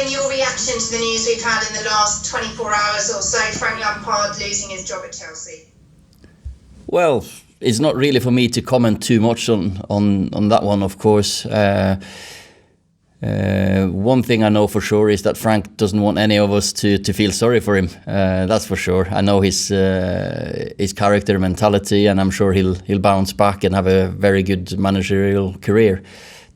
mean, your reaction to the news we've had in the last 24 hours or so, Frank Lampard losing his job at Chelsea? Well, it's not really for me to comment too much on that one, of course. One thing I know for sure is that Frank doesn't want any of us to feel sorry for him. That's for sure. I know his character, mentality, and I'm sure he'll bounce back and have a very good managerial career.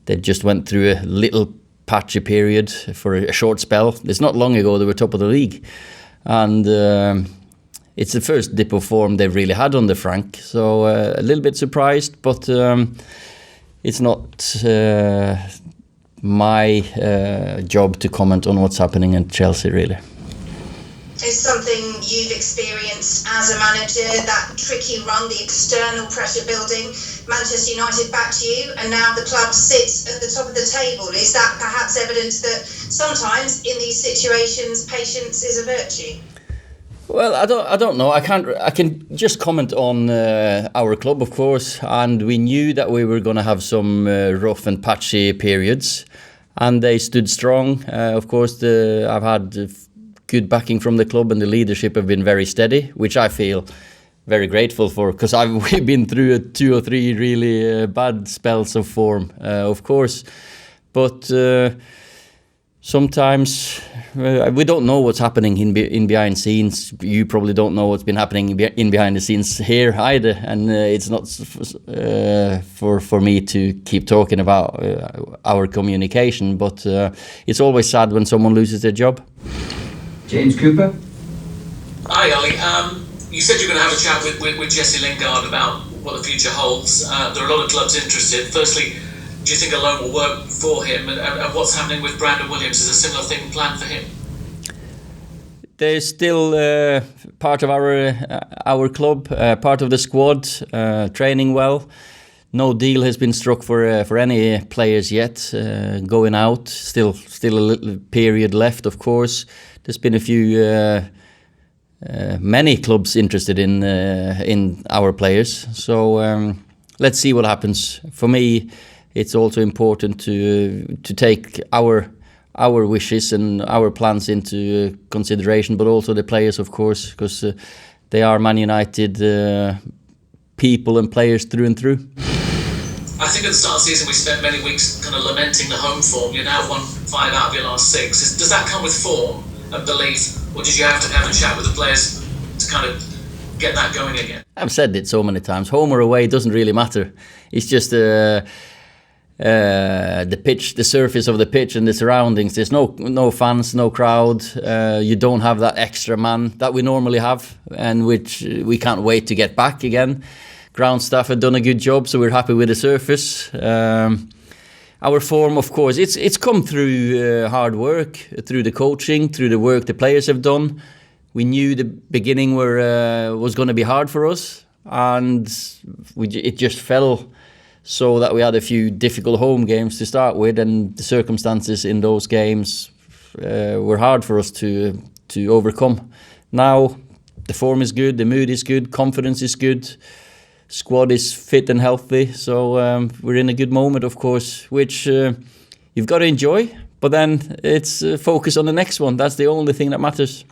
They just went through a little patchy period for a short spell. It's not long ago they were top of the league, and it's the first dip of form they've really had under Frank. So a little bit surprised, but it's not my job to comment on what's happening in Chelsea, really. Is something you've experienced as a manager, that tricky run, the external pressure building, Manchester United back to you, and now the club sits at the top of the table? Is that perhaps evidence that sometimes in these situations patience is a virtue? Well, I don't know. I can just comment on our club, of course, and we knew that we were going to have some rough and patchy periods, and they stood strong. Of course, I've had good backing from the club, and the leadership have been very steady, which I feel very grateful for, because we've been through 2 or 3 really bad spells of form, of course, but sometimes we don't know what's happening in behind the scenes. You probably don't know what's been happening in behind the scenes here either, and it's not for me to keep talking about our communication, but it's always sad when someone loses their job. James Cooper. Hi Ollie, you said you're going to have a chat with Jesse Lingard about what the future holds. There are a lot of clubs interested. Firstly, do you think a loan will work for him, and what's happening with Brandon Williams? Is a similar thing planned for him? There's still part of our club, part of the squad, training well. No deal has been struck for any players yet going out. Still a little period left, of course. There's been a few, many clubs interested in our players. So let's see what happens. For me, it's also important to take our wishes and our plans into consideration, but also the players, of course, because they are Man United people and players through and through. I think at the start of the season we spent many weeks kind of lamenting the home form. You're now won 5 out of your last 6. Does that come with form and belief, or did you have to have a chat with the players to kind of get that going again? I've said it so many times. Home or away doesn't really matter. It's just the pitch, the surface of the pitch and the surroundings. There's no fans, no crowd. You don't have that extra man that we normally have, and which we can't wait to get back again. Ground staff have done a good job, so we're happy with the surface. Our form, of course, it's come through hard work, through the coaching, through the work the players have done. We knew the beginning was going to be hard for us, and it just fell so that we had a few difficult home games to start with, and the circumstances in those games were hard for us to overcome. Now the form is good, the mood is good, confidence is good, squad is fit and healthy, so we're in a good moment, of course, which you've got to enjoy, but then it's focus on the next one. That's the only thing that matters.